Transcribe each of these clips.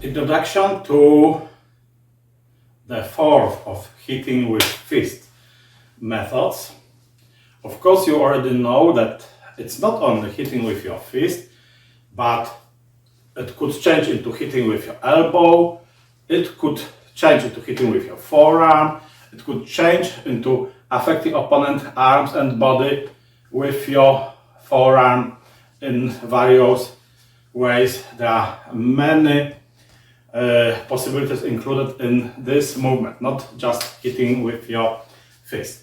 Introduction to the fourth of hitting with fist methods. Of course, you already know that it's not only hitting with your fist, but it could change into hitting with your elbow, it could change into hitting with your forearm, it could change into affecting opponent arms and body with your forearm in various ways. There are many possibilities included in this movement, not just hitting with your fist.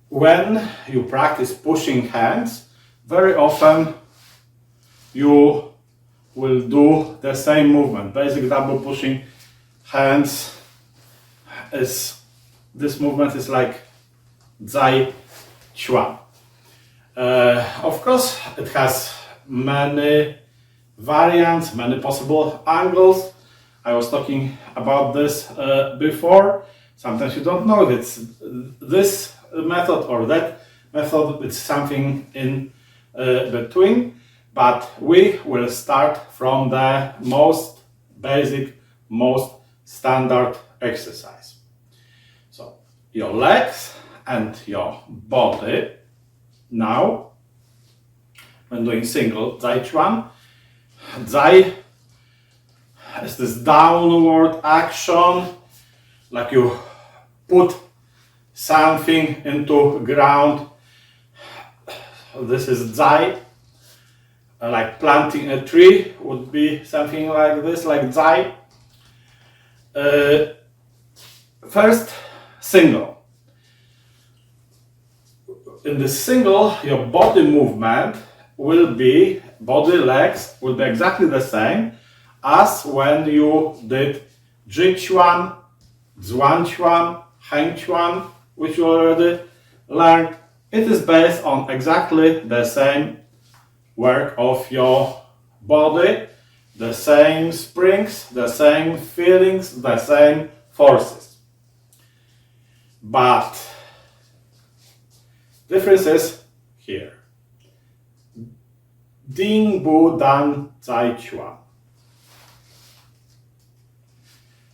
When you practice pushing hands, very often you will do the same movement. Basic double pushing hands is, this movement is like Zai Chuan. Of course, it has many variants, many possible angles. I was talking about this before. Sometimes you don't know if it's this method or that method, it's something in between. But we will start from the most basic, most standard exercise. So your legs and your body. Now, when doing single Zai Chuan, Zai is this downward action, like you put something into ground. This is Zai, like planting a tree would be something like this, like Zai. First, single. In the single, your body movement will be, body legs will be exactly the same as when you did Ji Chuan, Zhuan Chuan, Heng Chuan, which you already learned. It is based on exactly the same work of your body, the same springs, the same feelings, the same forces. But difference is here. Ding Bu Dan Zai Chuan.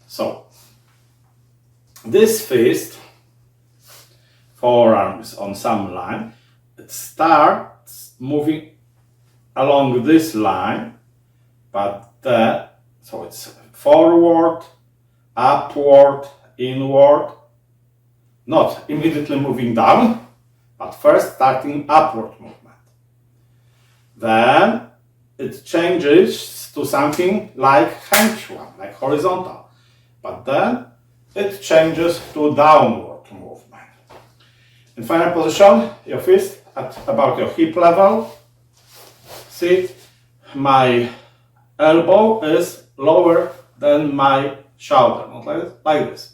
So, this fist, forearm is on some line, it starts moving along this line, but so it's forward, upward, inward, not immediately moving down, but first starting upward movement. Then it changes to something like Heng Chuan, like horizontal, but then it changes to downward movement. In final position, your fist at about your hip level. See, my elbow is lower than my shoulder, not like this.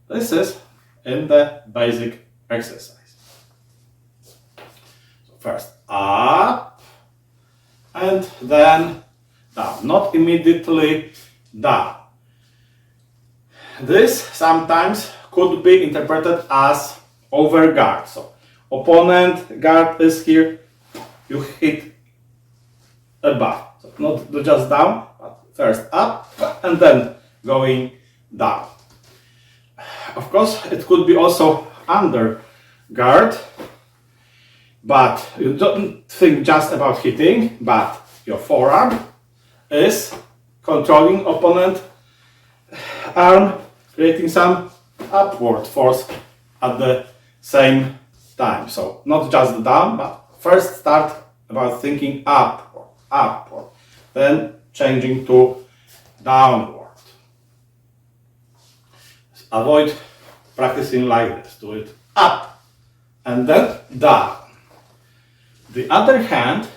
This is in the basic exercise. So first up, and then down, not immediately down. This sometimes could be interpreted as overguard. So opponent guard is here, you hit above. So not just down, but first up and then going down. Of course, it could be also under guard, but you don't think just about hitting, but your forearm is controlling opponent arm, creating some upward force at the same time. So not just down, but first start about thinking upward, then changing to downward. Avoid practicing like this. Do it up and then down. The other hand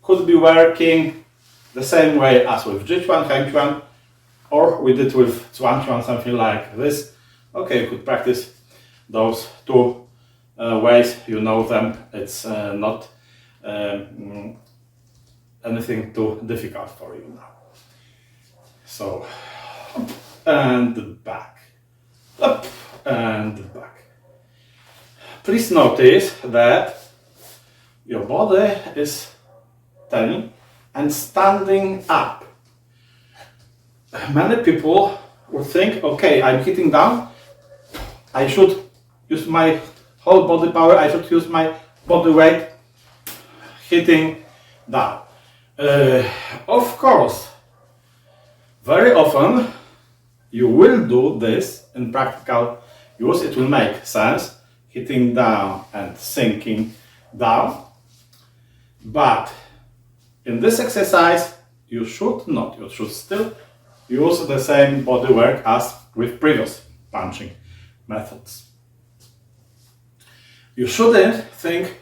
could be working the same way as with Ji Chuan, Heng Chuan, or we did with Zhuan Chuan, something like this. Okay, you could practice those two ways, you know them. It's not anything too difficult for you now. So, up and back, up and back. Please notice that your body is turning and standing up. Many people would think, okay, I'm hitting down, I should use my whole body power, I should use my body weight hitting down. Of course, very often you will do this in practical use, it will make sense, hitting down and sinking down, but in this exercise you should not, you should still use the same body work as with previous punching methods. You shouldn't think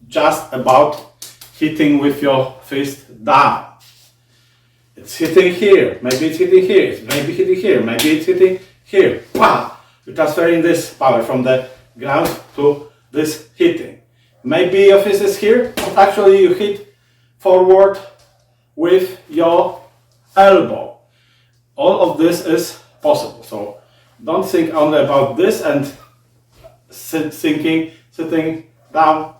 just about hitting with your fist down. It's hitting here, maybe it's hitting here, maybe hitting here, maybe it's hitting here. Wow! You're transferring this power from the ground to this hitting. Maybe your fist is here, but actually you hit forward with your elbow. All of this is possible. So don't think only about this and sitting down.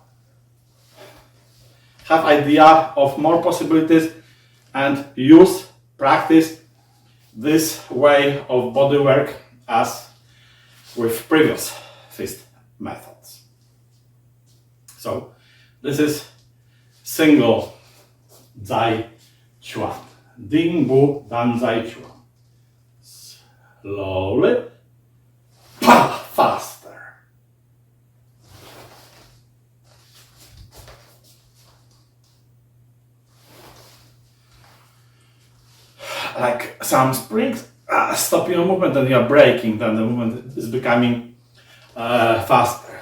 Have idea of more possibilities and practice this way of body work as with previous fist methods. So this is single Zai Chuan. Ding Bu Dan Zai Chuan. Slowly, faster. Like some springs, stop your movement and you're braking, then the movement is becoming faster.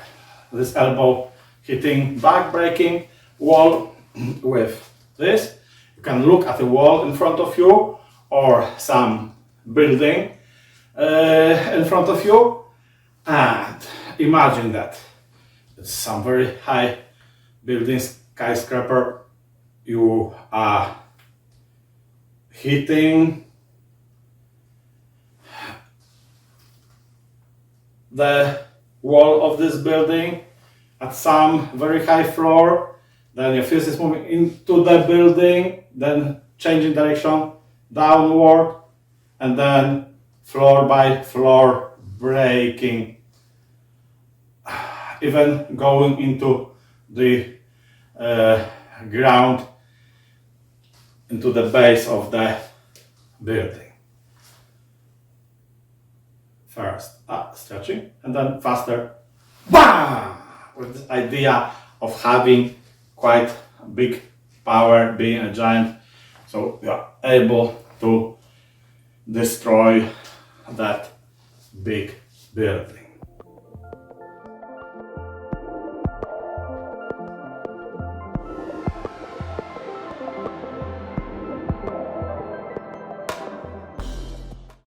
This elbow hitting back, braking, wall with this. You can look at the wall in front of you or some building in front of you and imagine that it's some very high building, skyscraper. You are hitting the wall of this building at some very high floor, then your fist is moving into the building, then changing direction downward, and then floor by floor breaking, even going into the ground, into the base of the building. First, stretching, and then faster, BAM! With this idea of having quite big power, being a giant, so you are able to destroy that big building.